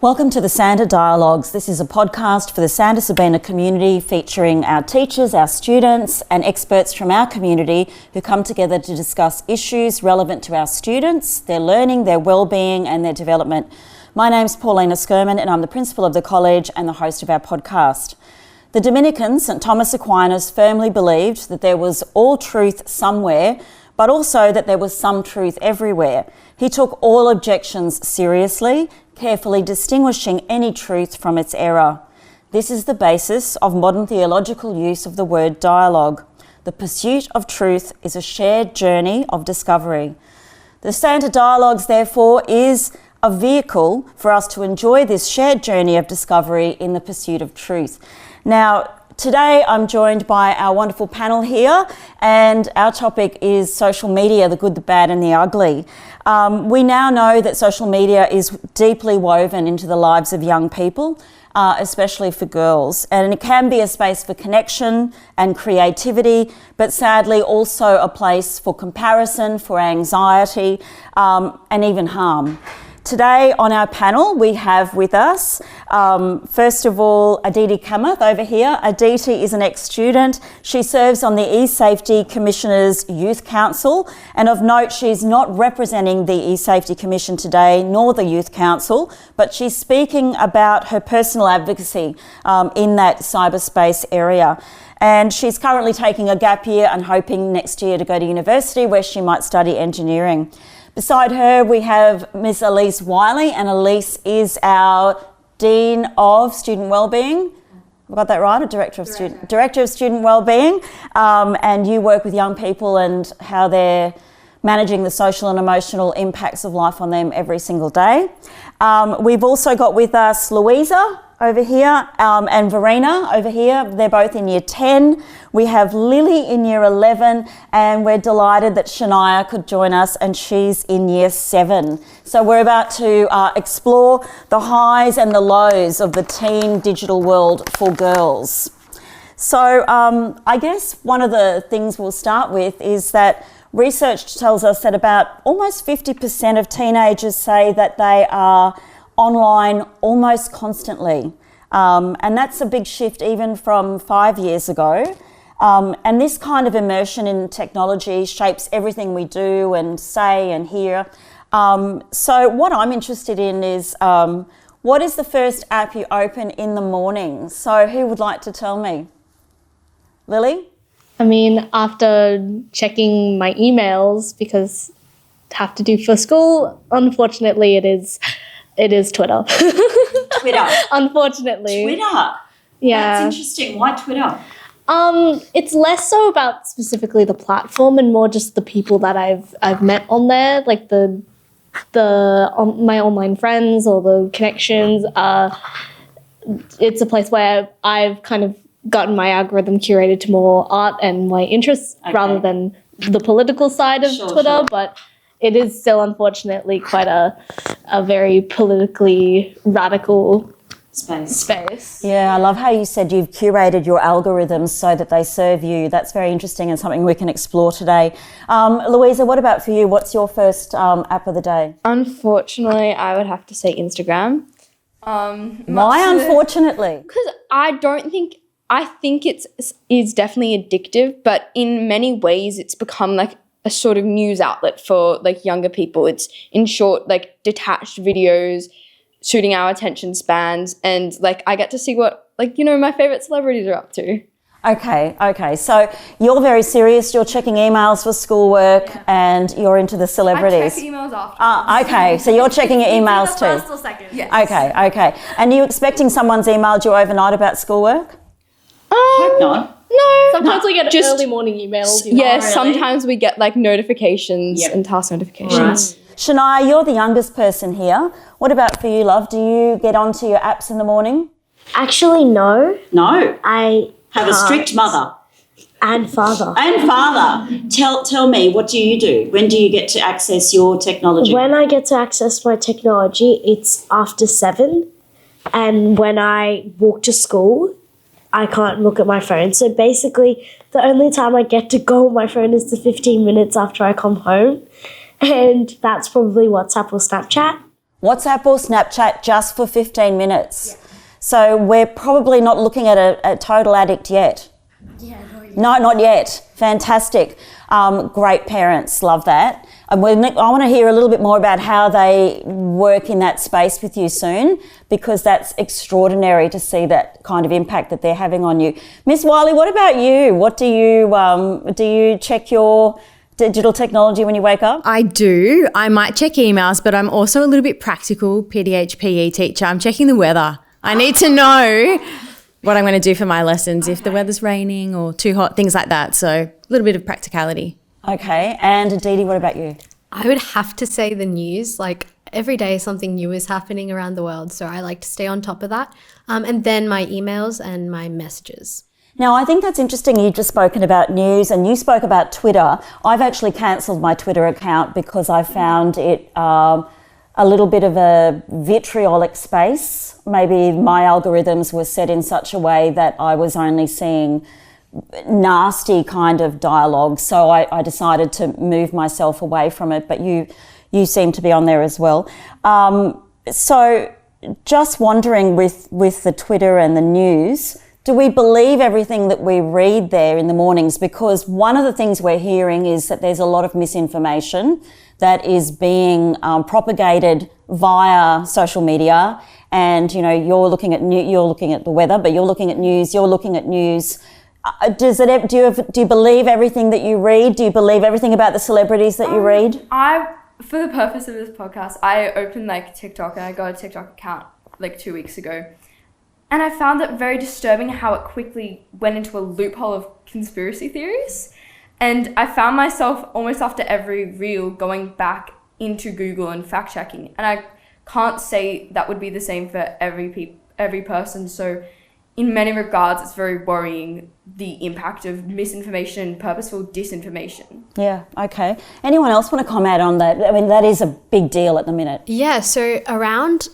Welcome to the Santa Dialogues. This is a podcast for the Santa Sabina community featuring our teachers, our students and experts from our community who come together to discuss issues relevant to our students, their learning, their wellbeing and their development. My name's Paulina Skerman and I'm the principal of the college and the host of our podcast. The Dominican, St. Thomas Aquinas, firmly believed that there was all truth somewhere, but also that there was some truth everywhere. He took all objections seriously, carefully distinguishing any truth from its error. This is the basis of modern theological use of the word dialogue. The pursuit of truth is a shared journey of discovery. The Santa Dialogues, therefore, is a vehicle for us to enjoy this shared journey of discovery in the pursuit of truth. Now, today I'm joined by our wonderful panel here, and our topic is social media, the good, the bad and the ugly. We now know that social media is deeply woven into the lives of young people, especially for girls, and it can be a space for connection and creativity, but sadly also a place for comparison, for anxiety, and even harm. Today on our panel we have with us, first of all, Aditi Kamath over here. Aditi is an ex-student. She serves on the E-Safety Commissioner's Youth Council, and of note she's not representing the E-Safety Commission today nor the Youth Council, but she's speaking about her personal advocacy in that cyberspace area. And she's currently taking a gap year and hoping next year to go to university where she might study engineering. Beside her, we have Ms. Elise Wiley, and Elise is our Dean of Student Wellbeing. Have I got that right? Or Director of Student Wellbeing. And you work with young people and how they're managing the social and emotional impacts of life on them every single day. We've also got with us Louisa over here and Verena over here. They're both in Year 10. We have Lily in Year 11 and we're delighted that Shania could join us and she's in Year 7. So we're about to explore the highs and the lows of the teen digital world for girls. So I guess one of the things we'll start with is that research tells us that about almost 50% of teenagers say that they are online almost constantly. And that's a big shift even from 5 years ago. And this kind of immersion in technology shapes everything we do and say and hear. So what I'm interested in is what is the first app you open in the morning? So who would like to tell me? Lily? I mean, after checking my emails, because I have to do for school, unfortunately it is Twitter. Twitter? Unfortunately. Twitter? Yeah. That's interesting. Why Twitter? It's less so about specifically the platform and more just the people that I've met on there, like my online friends or the connections. It's a place where I've kind of gotten my algorithm curated to more art and my interests rather than the political side of Twitter, sure. But it is still unfortunately quite a very politically radical space. Yeah, I love how you said you've curated your algorithms so that they serve you. That's very interesting and something we can explore today. Louisa, what about for you? What's your first app of the day? Unfortunately, I would have to say Instagram. Why unfortunately? Because I think it's definitely addictive, but in many ways it's become like a sort of news outlet for like younger people. It's in short, like detached videos suiting our attention spans, and like I get to see what my favorite celebrities are up to. Okay. So you're very serious. You're checking emails for schoolwork, and you're into the celebrities. I check emails after. Okay. So you're checking your emails too. First or second. Yes. Okay. And are you expecting someone's emailed you overnight about schoolwork? Hope not. No. Sometimes we get early morning emails. Sometimes we get like notifications and task notifications. Right. Shania, you're the youngest person here. What about for you, love? Do you get onto your apps in the morning? Actually, no. No. I have a strict mother. And father. Tell me, what do you do? When do you get to access your technology? When I get to access my technology, it's after 7. And when I walk to school, I can't look at my phone. So basically, the only time I get to go on my phone is the 15 minutes after I come home. And that's probably WhatsApp or Snapchat. WhatsApp or Snapchat just for 15 minutes. Yeah. So we're probably not looking at a total addict yet. Yeah, not yet. Fantastic. Great parents, love that. And I want to hear a little bit more about how they work in that space with you soon, because that's extraordinary to see that kind of impact that they're having on you. Miss Wiley, what about you? What do you check your digital technology when you wake up? I do. I might check emails, but I'm also a little bit practical, PDH PE teacher. I'm checking the weather. I need to know what I'm going to do for my lessons, if the weather's raining or too hot, things like that. So a little bit of practicality. Okay. And Aditi, what about you? I would have to say the news. Like every day something new is happening around the world. So I like to stay on top of that. And then my emails and my messages. Now, I think that's interesting. You've just spoken about news and you spoke about Twitter. I've actually cancelled my Twitter account because I found it a little bit of a vitriolic space. Maybe my algorithms were set in such a way that I was only seeing nasty kind of dialogue. So I decided to move myself away from it. But you seem to be on there as well. So just wondering with the Twitter and the news, do we believe everything that we read there in the mornings? Because one of the things we're hearing is that there's a lot of misinformation that is being propagated via social media. And, you know, you're looking at the weather, but you're looking at news. Do you believe everything that you read? Do you believe everything about the celebrities that you read? For the purpose of this podcast, I opened like TikTok and I got a TikTok account like 2 weeks ago. And I found it very disturbing how it quickly went into a loophole of conspiracy theories. And I found myself almost after every reel going back into Google and fact checking. And I can't say that would be the same for every person. So in many regards, it's very worrying, the impact of misinformation, purposeful disinformation. Yeah, okay. Anyone else want to comment on that? I mean, that is a big deal at the minute. Yeah, so around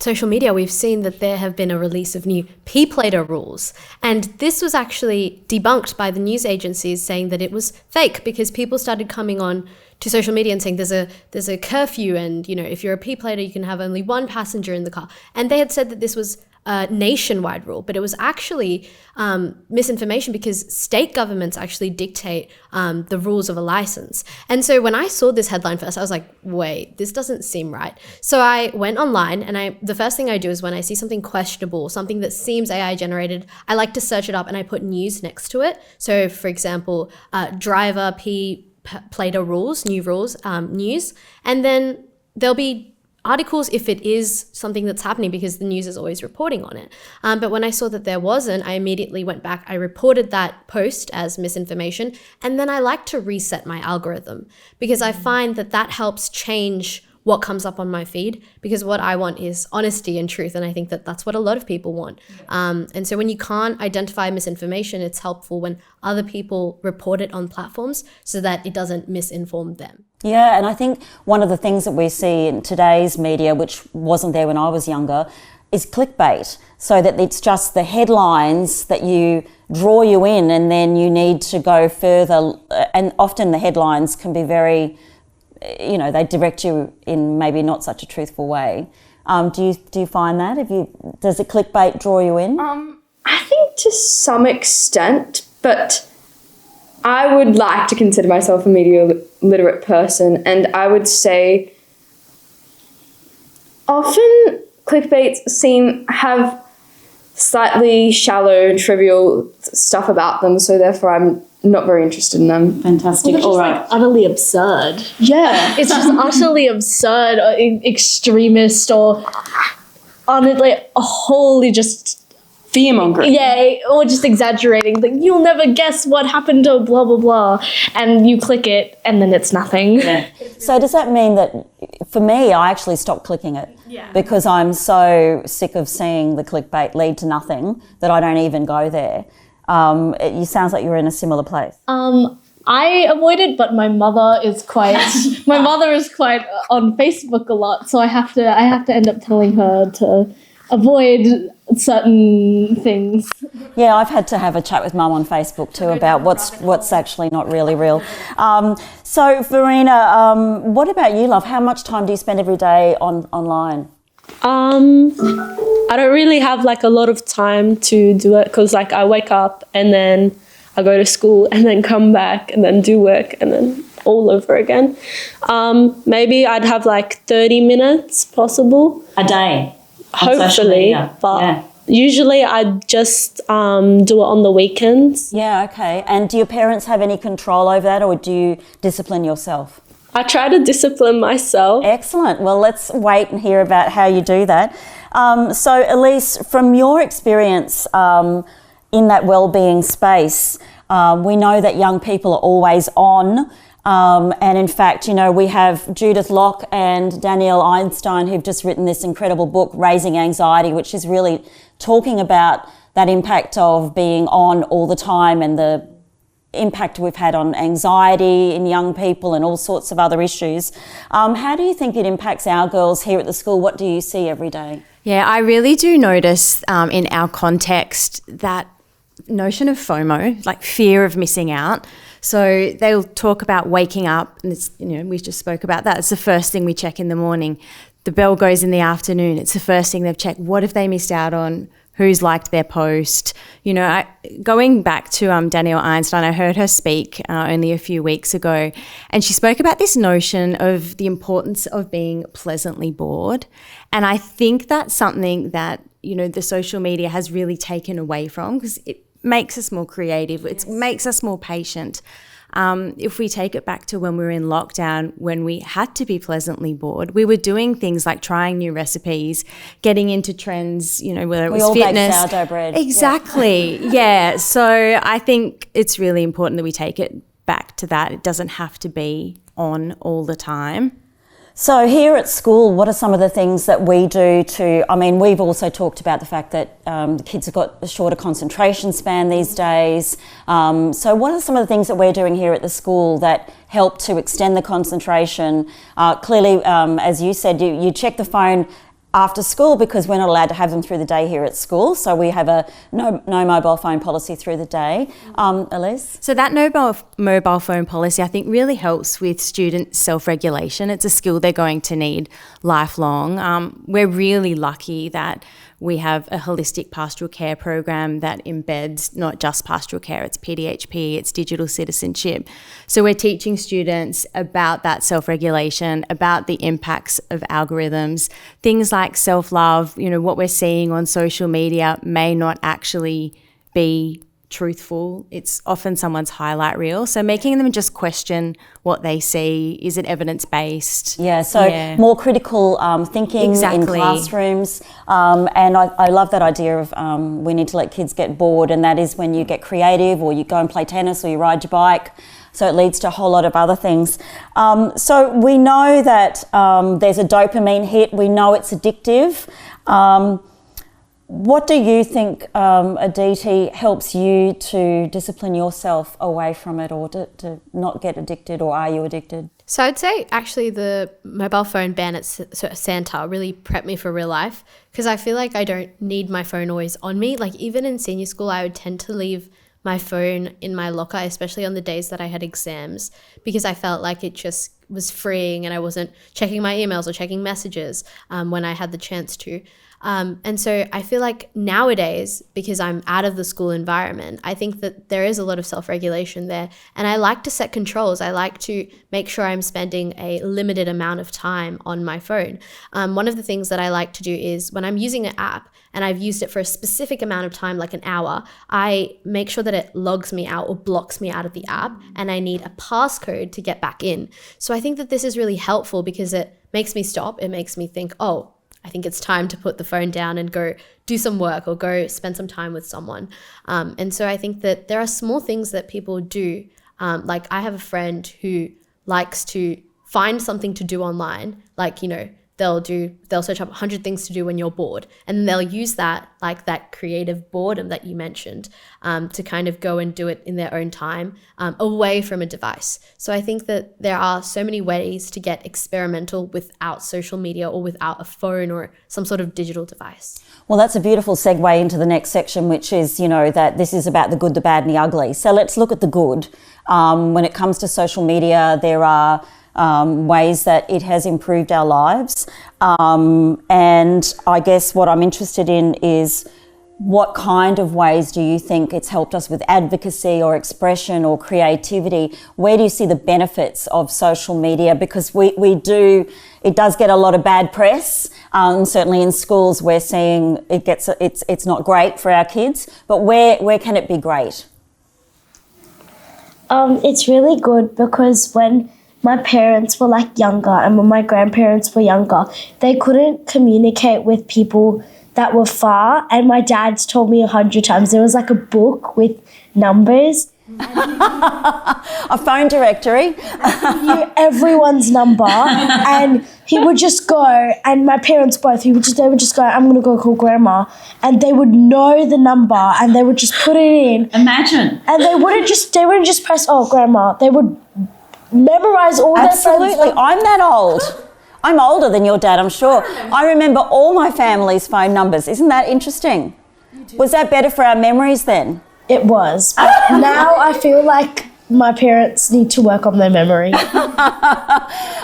social media, we've seen that there have been a release of new P-Plater rules. And this was actually debunked by the news agencies saying that it was fake because people started coming on to social media and saying there's a curfew and, you know, if you're a P-Plater, you can have only one passenger in the car. And they had said that this was a nationwide rule, but it was actually misinformation because state governments actually dictate the rules of a license. And so when I saw this headline first, I was like, wait, this doesn't seem right. So I went online and the first thing I do is when I see something questionable, something that seems AI generated, I like to search it up and I put news next to it. So for example, driver P-Plater rules, new rules, news, and then there'll be articles if it is something that's happening because the news is always reporting on it. But when I saw that there wasn't, I immediately went back. I reported that post as misinformation. And then I like to reset my algorithm because I find that helps change what comes up on my feed, because what I want is honesty and truth. And I think that that's what a lot of people want. And so when you can't identify misinformation, it's helpful when other people report it on platforms so that it doesn't misinform them. Yeah, and I think one of the things that we see in today's media, which wasn't there when I was younger, is clickbait. So that it's just the headlines that draw you in and then you need to go further. And often the headlines can be very, you know, they direct you in maybe not such a truthful way. Do you find that? Does the clickbait draw you in? I think to some extent, but I would like to consider myself a media literate person, and I would say often clickbaits have slightly shallow, trivial stuff about them, so therefore I'm not very interested in them. Fantastic. All right. Like utterly absurd. Yeah, it's just utterly absurd or extremist or honestly wholly just fear-mongering. Yeah, or just exaggerating. Like, you'll never guess what happened to blah, blah, blah. And you click it and then it's nothing. Yeah. So does that mean that, for me, I actually stopped clicking it? Yeah. Because I'm so sick of seeing the clickbait lead to nothing that I don't even go there. It sounds like you're in a similar place. I avoid it, but my mother is quite on Facebook a lot, so I have to end up telling her to avoid certain things. Yeah, I've had to have a chat with Mum on Facebook too about what's actually not really real. So, Verena, what about you, love? How much time do you spend every day online? I don't really have like a lot of time to do it because like I wake up and then I go to school and then come back and then do work and then all over again. Maybe I'd have like 30 minutes possible. A day? On social Hopefully, media. but Yeah. usually I just do it on the weekends. Yeah, okay. And do your parents have any control over that, or do you discipline yourself? I try to discipline myself. Excellent. Well, let's wait and hear about how you do that. So, Elise, from your experience in that wellbeing space, we know that young people are always on. And in fact, you know, we have Judith Locke and Danielle Einstein who've just written this incredible book, Raising Anxiety, which is really talking about that impact of being on all the time and the impact we've had on anxiety in young people and all sorts of other issues. How do you think it impacts our girls here at the school? What do you see every day? Yeah, I really do notice in our context that notion of FOMO, like fear of missing out. So they'll talk about waking up, and it's, you know, we just spoke about that. It's the first thing we check in the morning. The bell goes in the afternoon. It's the first thing they've checked. What have they missed out on? Who's liked their post? You know, going back to Danielle Einstein, I heard her speak only a few weeks ago, and she spoke about this notion of the importance of being pleasantly bored. And I think that's something that, you know, the social media has really taken away from, because it makes us more creative. It makes us more patient. If we take it back to when we were in lockdown, when we had to be pleasantly bored, we were doing things like trying new recipes, getting into trends, you know, whether it was fitness. We all bake sourdough bread. Exactly. Yeah. So I think it's really important that we take it back to that. It doesn't have to be on all the time. So here at school, what are some of the things that we do to, I mean, we've also talked about the fact that the kids have got a shorter concentration span these days. So what are some of the things that we're doing here at the school that help to extend the concentration? Clearly, as you said, you check the phone after school because we're not allowed to have them through the day here at school. So we have a no mobile phone policy through the day. Elise? So that mobile phone policy, I think, really helps with student self-regulation. It's a skill they're going to need lifelong. We're really lucky that we have a holistic pastoral care program that embeds not just pastoral care, it's PDHP, it's digital citizenship. So we're teaching students about that self-regulation, about the impacts of algorithms, things like self-love. You know, what we're seeing on social media may not actually be truthful. It's often someone's highlight reel. So making them just question what they see. Is it evidence-based? Yeah, so more critical thinking in classrooms. And I love that idea of we need to let kids get bored, and that is when you get creative, or you go and play tennis, or you ride your bike. So it leads to a whole lot of other things. So we know that there's a dopamine hit. We know it's addictive. What do you think, Aditi, helps you to discipline yourself away from it, or to not get addicted, or are you addicted? So I'd say actually the mobile phone ban at Santa really prepped me for real life, because I feel like I don't need my phone always on me. Like even in senior school, I would tend to leave my phone in my locker, especially on the days that I had exams, because I felt like it just was freeing and I wasn't checking my emails or checking messages when I had the chance to. And so I feel like nowadays, because I'm out of the school environment, I think that there is a lot of self-regulation there. And I like to set controls. I like to make sure I'm spending a limited amount of time on my phone. One of the things that I like to do is when I'm using an app and I've used it for a specific amount of time, like an hour, I make sure that it logs me out or blocks me out of the app, and I need a passcode to get back in. So I think that this is really helpful because it makes me stop. It makes me think, oh, I think it's time to put the phone down and go do some work or go spend some time with someone. And so I think that there are small things that people do. Like I have a friend who likes to find something to do online, like, you know, they'll search up 100 things to do when you're bored, and they'll use that, like that creative boredom that you mentioned, to kind of go and do it in their own time, away from a device. So I think that there are so many ways to get experimental without social media or without a phone or some sort of digital device. Well, that's a beautiful segue into the next section, which is, that this is about the good, the bad and the ugly. So let's look at the good. When it comes to social media, there are ways that it has improved our lives. And I guess what I'm interested in is, what kind of ways do you think it's helped us with advocacy or expression or creativity? Where do you see the benefits of social media? Because it does get a lot of bad press. Certainly in schools, we're seeing it's not great for our kids, but where can it be great? It's really good because when my parents were like younger and when my grandparents were younger, they couldn't communicate with people that were far, and my dad's told me 100 times there was like a book with numbers. A phone directory. He knew everyone's number, and he would just go, and my parents both, they would just go, I'm going to go call grandma, and they would know the number, and they would just put it in. Imagine. And they wouldn't just press, oh, grandma. They would memorize all their friends. Absolutely. I'm that old. I'm older than your dad, I'm sure. I remember all my family's phone numbers. Isn't that interesting? Was that better for our memories then? It was. But now I feel like my parents need to work on their memory.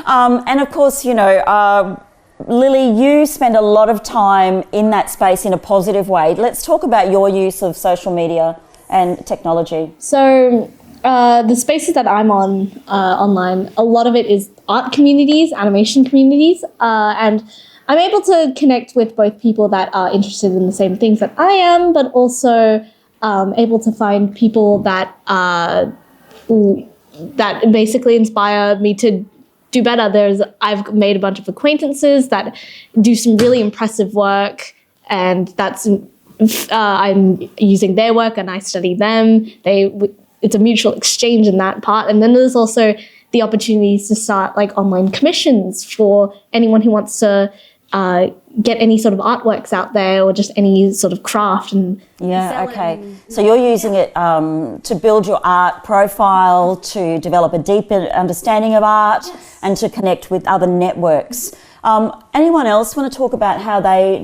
And of course, Lily, you spend a lot of time in that space in a positive way. Let's talk about your use of social media and technology. So the spaces that I'm on online, a lot of it is art communities, animation communities, and I'm able to connect with both people that are interested in the same things that I am, but also able to find people that basically inspire me to do better. I've made a bunch of acquaintances that do some really impressive work, and I'm using their work and I study them. It's a mutual exchange in that part. And then there's also the opportunities to start like online commissions for anyone who wants to get any sort of artworks out there or just any sort of craft. So you're using it to build your art profile, to develop a deeper understanding of art, and to connect with other networks. Anyone else want to talk about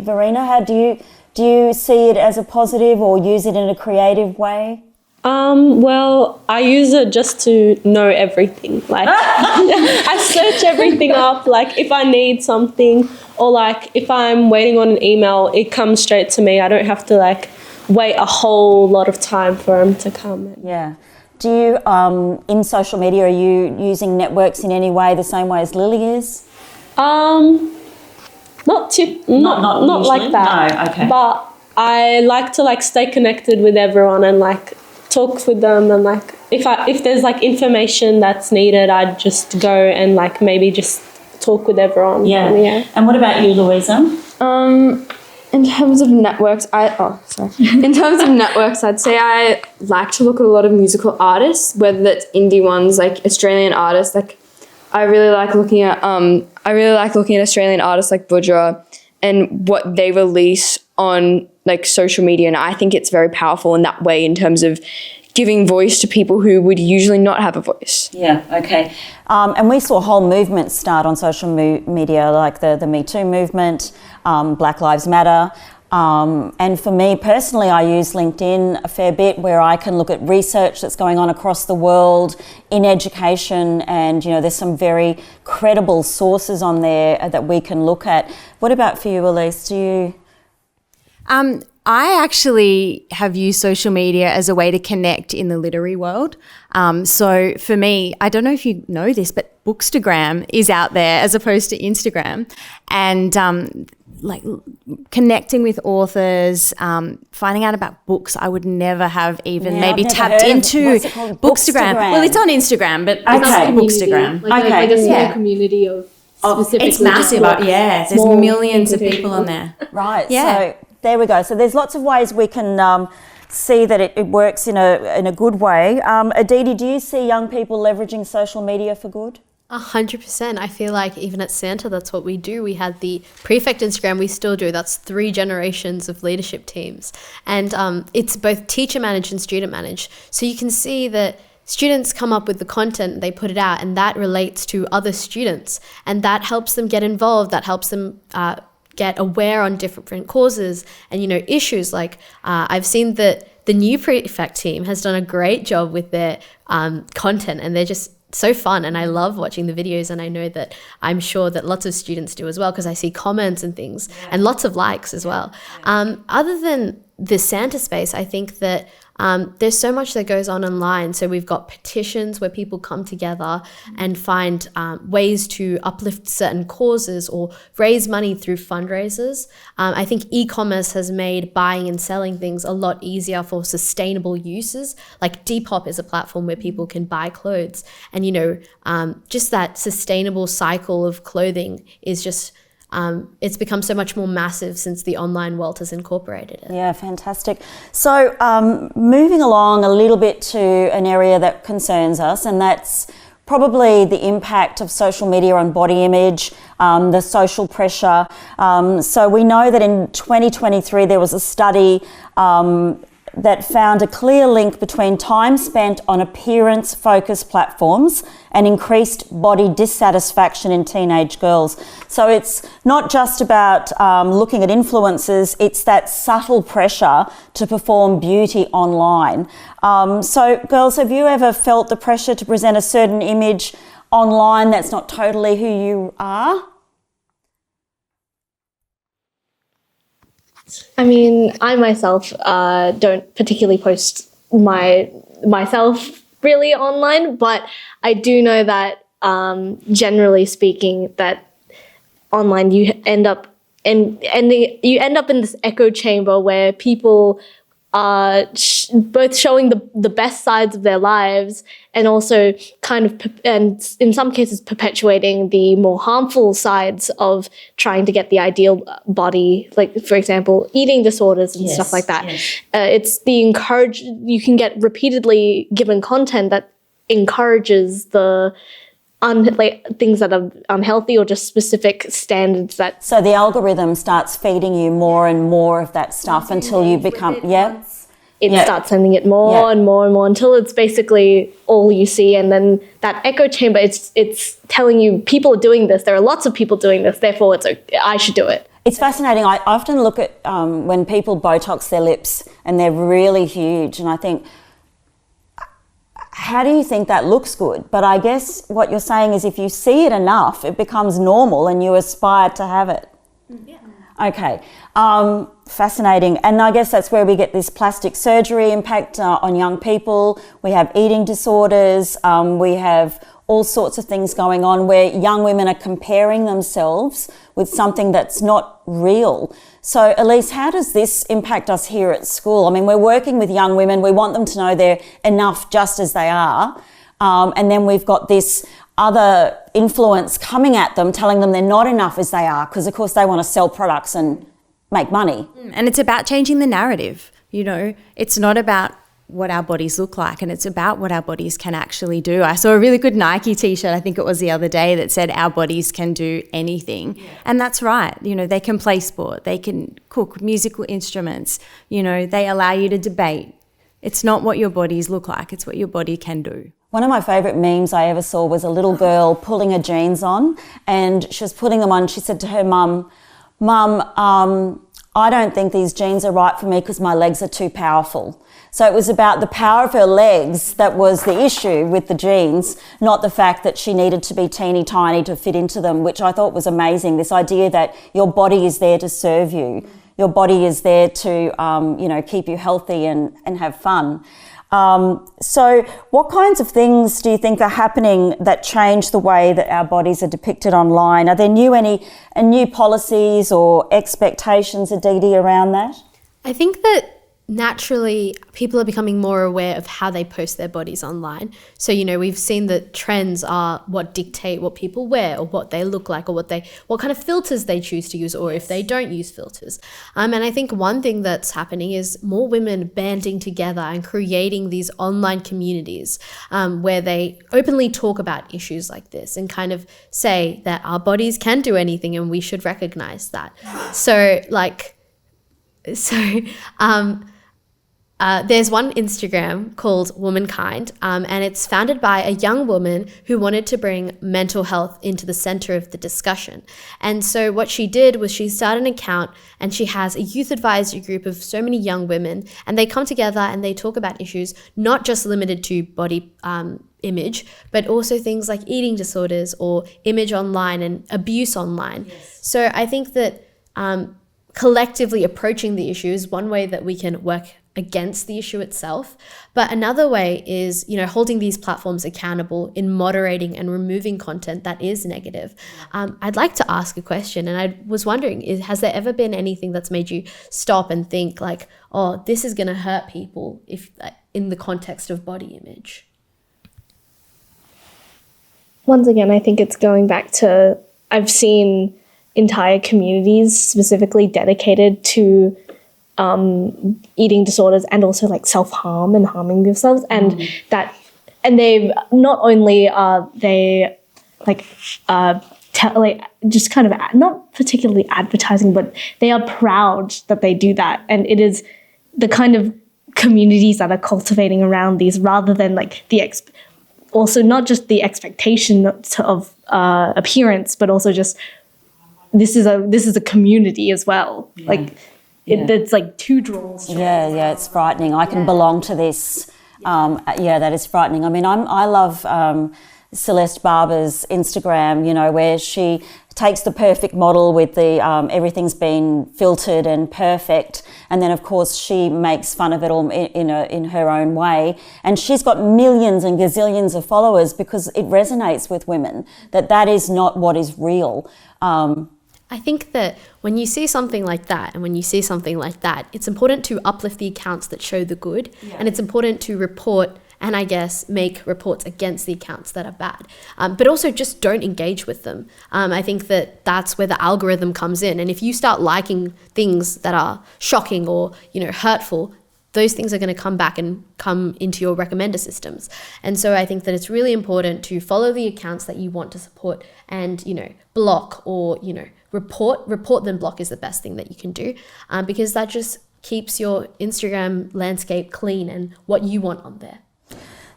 Verena, how do you see it as a positive or use it in a creative way? Well, I use it just to know everything. Like, I search everything up. Like, if I need something, or like if I'm waiting on an email, it comes straight to me. I don't have to like wait a whole lot of time for them to come. Yeah. Do you, in social media, are you using networks in any way the same way as Lily is? Not like that. No, okay. But I like to like stay connected with everyone and like talk with them, and like if there's like information that's needed, I'd just go and like maybe just talk with everyone. Yeah. And what about you, Louisa? In terms of networks, In terms of networks, I'd say I like to look at a lot of musical artists, whether that's indie ones, like Australian artists. Like I really like looking at Australian artists like Budra and what they release on like social media, and I think it's very powerful in that way in terms of giving voice to people who would usually not have a voice. Yeah, okay. And we saw whole movements start on social media, like the Me Too movement, Black Lives Matter. And for me personally, I use LinkedIn a fair bit, where I can look at research that's going on across the world in education, and there's some very credible sources on there that we can look at. What about for you, Elise? Do you... I actually have used social media as a way to connect in the literary world. So for me, I don't know if you know this, but Bookstagram is out there as opposed to Instagram. And like connecting with authors, finding out about books I would never have even maybe tapped into. What's it called? Bookstagram. Well, it's on Instagram, but it's Bookstagram. Like a small community of specific. It's massive. There's millions of people on there. Right. Yeah. So there we go. So there's lots of ways we can see that it works in a good way. Aditi, do you see young people leveraging social media for good? 100%. I feel like even at Santa, that's what we do. We had the prefect Instagram, we still do. That's 3 generations of leadership teams. And it's both teacher managed and student managed. So you can see that students come up with the content, they put it out, and that relates to other students. And that helps them get involved, that helps them get aware on different causes and, issues. Like I've seen that the new prefect team has done a great job with their content, and they're just so fun, and I love watching the videos, and I know that I'm sure that lots of students do as well, because I see comments and things and lots of likes as well. Other than the Santa space, I think that there's so much that goes on online. So we've got petitions where people come together and find ways to uplift certain causes or raise money through fundraisers. I think e-commerce has made buying and selling things a lot easier for sustainable uses. Like Depop is a platform where people can buy clothes, and just that sustainable cycle of clothing is just it's become so much more massive since the online world has incorporated it. Yeah, fantastic. So moving along a little bit to an area that concerns us, and that's probably the impact of social media on body image, the social pressure. So we know that in 2023 there was a study that found a clear link between time spent on appearance-focused platforms and increased body dissatisfaction in teenage girls. So it's not just about looking at influencers, it's that subtle pressure to perform beauty online. So girls, have you ever felt the pressure to present a certain image online that's not totally who you are? I mean, I myself don't particularly post myself really online, but I do know that generally speaking, that online you end up in this echo chamber where people are both showing the best sides of their lives, and also kind of, and in some cases perpetuating the more harmful sides of trying to get the ideal body, like for example eating disorders and stuff like that. It's you can get repeatedly given content that encourages the things that are unhealthy, or just specific standards that... So the algorithm starts feeding you more and more of that stuff until you become... It starts sending it more and more and more until it's basically all you see. And then that echo chamber, it's telling you people are doing this. There are lots of people doing this. Therefore, I should do it. It's fascinating. I often look at when people Botox their lips and they're really huge, and I think, how do you think that looks good? But I guess what you're saying is if you see it enough, it becomes normal and you aspire to have it. Yeah. Okay. Fascinating. And I guess that's where we get this plastic surgery impact on young people. We have eating disorders. We have all sorts of things going on where young women are comparing themselves with something that's not real. So, Elise, how does this impact us here at school? I mean, we're working with young women. We want them to know they're enough just as they are. And then we've got this other influence coming at them, telling them they're not enough as they are, because, of course, they want to sell products and make money. And it's about changing the narrative. It's not about what our bodies look like, and it's about what our bodies can actually do. I saw a really good Nike t-shirt, I think it was the other day, that said our bodies can do anything. Yeah. And that's right. They can play sport, they can cook musical instruments, they allow you to debate. It's not what your bodies look like, it's what your body can do. One of my favourite memes I ever saw was a little girl pulling her jeans on, and she was putting them on. She said to her mum, I don't think these jeans are right for me because my legs are too powerful. So it was about the power of her legs that was the issue with the jeans, not the fact that she needed to be teeny tiny to fit into them, which I thought was amazing. This idea that your body is there to serve you. Your body is there to, keep you healthy and have fun. So what kinds of things do you think are happening that change the way that our bodies are depicted online? Are there new policies or expectations, Aditi, around that? I think that naturally people are becoming more aware of how they post their bodies online. So, we've seen that trends are what dictate what people wear or what they look like or what kind of filters they choose to use or if they don't use filters. And I think one thing that's happening is more women banding together and creating these online communities where they openly talk about issues like this and kind of say that our bodies can do anything and we should recognize that. There's one Instagram called Womankind, and it's founded by a young woman who wanted to bring mental health into the center of the discussion. And so what she did was she started an account, and she has a youth advisory group of so many young women, and they come together and they talk about issues not just limited to body image, but also things like eating disorders or image online and abuse online. Yes. So I think that collectively approaching the issue is one way that we can work against the issue itself. But another way is, holding these platforms accountable in moderating and removing content that is negative. I'd like to ask a question, and I was wondering, has there ever been anything that's made you stop and think like, oh, this is going to hurt people if in the context of body image? Once again, I think it's going back to, I've seen entire communities specifically dedicated to eating disorders and also like self-harm and harming themselves, and they not only are they just kind of not particularly advertising, but they are proud that they do that, and it is the kind of communities that are cultivating around these, rather than like also not just the expectation of appearance, but also just this is a community as well. It's like two draws. Yeah, it's frightening. I can belong to this. That is frightening. I mean, I love Celeste Barber's Instagram, where she takes the perfect model with the everything's been filtered and perfect, and then of course she makes fun of it all in her own way, and she's got millions and gazillions of followers because it resonates with women that is not what is real. I think that when you see something like that and when you see something like that, it's important to uplift the accounts that show the good, and it's important to report and I guess make reports against the accounts that are bad, but also just don't engage with them. I think that that's where the algorithm comes in, and if you start liking things that are shocking or hurtful, those things are going to come back and come into your recommender systems. And so I think that it's really important to follow the accounts that you want to support and block or report then block is the best thing that you can do, because that just keeps your Instagram landscape clean and what you want on there.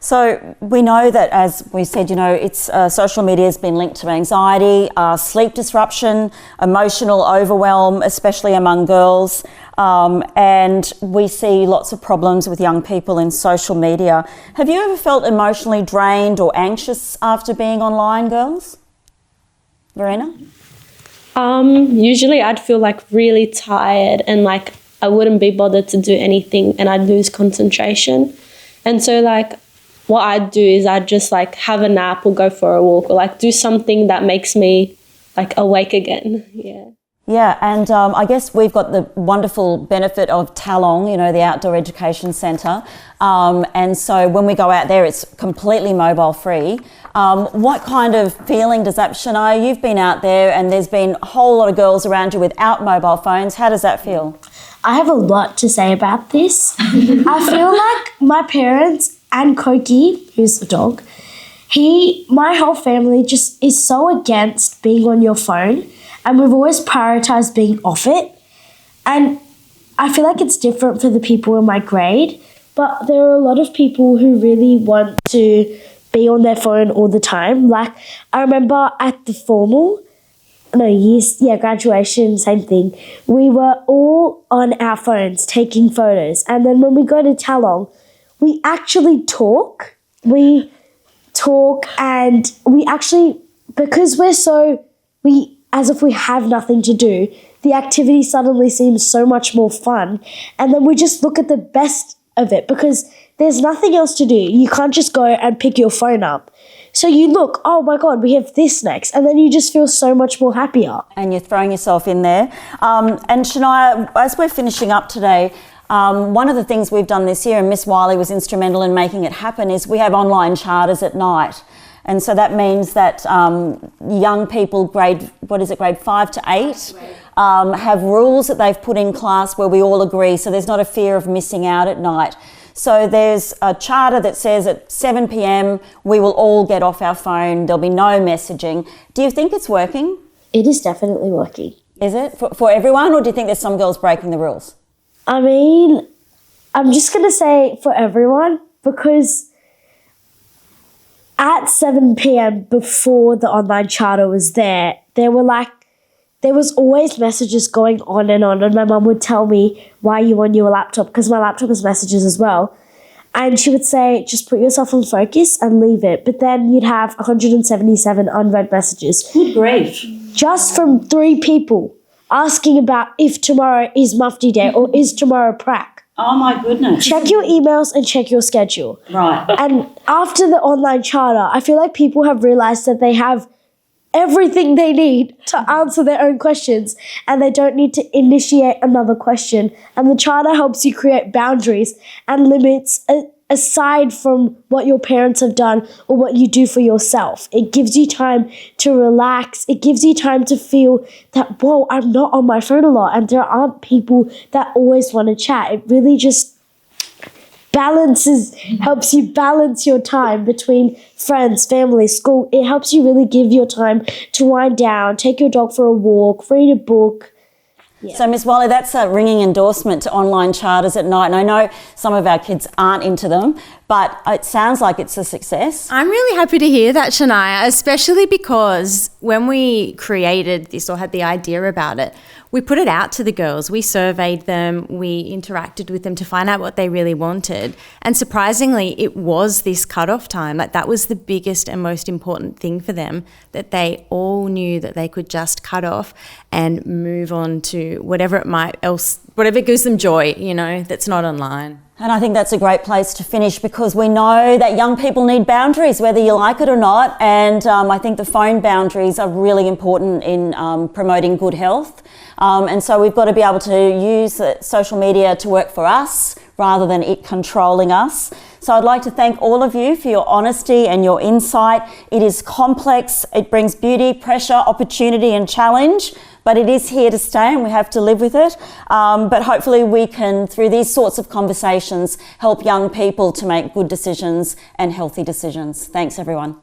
So we know that, as we said, it's social media has been linked to anxiety, sleep disruption, emotional overwhelm, especially among girls, and we see lots of problems with young people in social media. Have you ever felt emotionally drained or anxious after being online, girls? Verena? Usually I'd feel like really tired and like I wouldn't be bothered to do anything, and I'd lose concentration. And so like what I'd do is I'd just like have a nap or go for a walk or like do something that makes me like awake again. Yeah, and I guess we've got the wonderful benefit of Talong, the Outdoor Education Centre. And so when we go out there, it's completely mobile free. What kind of feeling does that, Shania? You've been out there and there's been a whole lot of girls around you without mobile phones. How does that feel? I have a lot to say about this. I feel like my parents and Koki, who's the dog, my whole family just is so against being on your phone, and we've always prioritized being off it. And I feel like it's different for the people in my grade, but there are a lot of people who really want to be on their phone all the time. Like, I remember at the graduation, same thing. We were all on our phones taking photos. And then when we go to Talong, we actually talk. We talk and we actually, because as if we have nothing to do, the activity suddenly seems so much more fun. And then we just look at the best of it because there's nothing else to do. You can't just go and pick your phone up. So you look, oh my God, we have this next. And then you just feel so much more happier. And you're throwing yourself in there. And Shania, as we're finishing up today, One of the things we've done this year, and Miss Wiley was instrumental in making it happen, is we have online charters at night. And so that means that young people grade 5 to 8 have rules that they've put in class where we all agree, so there's not a fear of missing out at night. So there's a charter that says at 7 p.m. we will all get off our phone, there'll be no messaging. Do you think it's working? It is definitely working. Is it? For everyone, or do you think there's some girls breaking the rules? I mean, I'm just going to say for everyone, because at 7 p.m. before the online charter was there was always messages going on, and my mum would tell me, why are you on your laptop? Because my laptop has messages as well. And she would say, just put yourself on focus and leave it. But then you'd have 177 unread messages. Good grief. Just from 3 people asking about if tomorrow is Mufti Day or is tomorrow prac. Oh my goodness. Check your emails and check your schedule. Right. And after the online charter, I feel like people have realised that they have everything they need to answer their own questions, and they don't need to initiate another question. And the charter helps you create boundaries and limits aside from what your parents have done or what you do for yourself. It gives you time to relax. It gives you time to feel that, whoa, I'm not on my phone a lot, and there aren't people that always want to chat. It really just helps you balance your time between friends, family, school. It helps you really give your time to wind down, take your dog for a walk, read a book. Yeah. So, Miss Wiley, that's a ringing endorsement to online charters at night. And I know some of our kids aren't into them, but it sounds like it's a success. I'm really happy to hear that, Shania, especially because when we created this or had the idea about it, we put it out to the girls. We surveyed them, we interacted with them to find out what they really wanted. And surprisingly, it was this cutoff time. Like, that was the biggest and most important thing for them, that they all knew that they could just cut off and move on to whatever gives them joy, that's not online. And I think that's a great place to finish, because we know that young people need boundaries, whether you like it or not. And I think the phone boundaries are really important in promoting good health. And so we've got to be able to use social media to work for us rather than it controlling us. So I'd like to thank all of you for your honesty and your insight. It is complex. It brings beauty, pressure, opportunity and challenge, but it is here to stay and we have to live with it. But hopefully we can, through these sorts of conversations, help young people to make good decisions and healthy decisions. Thanks, everyone.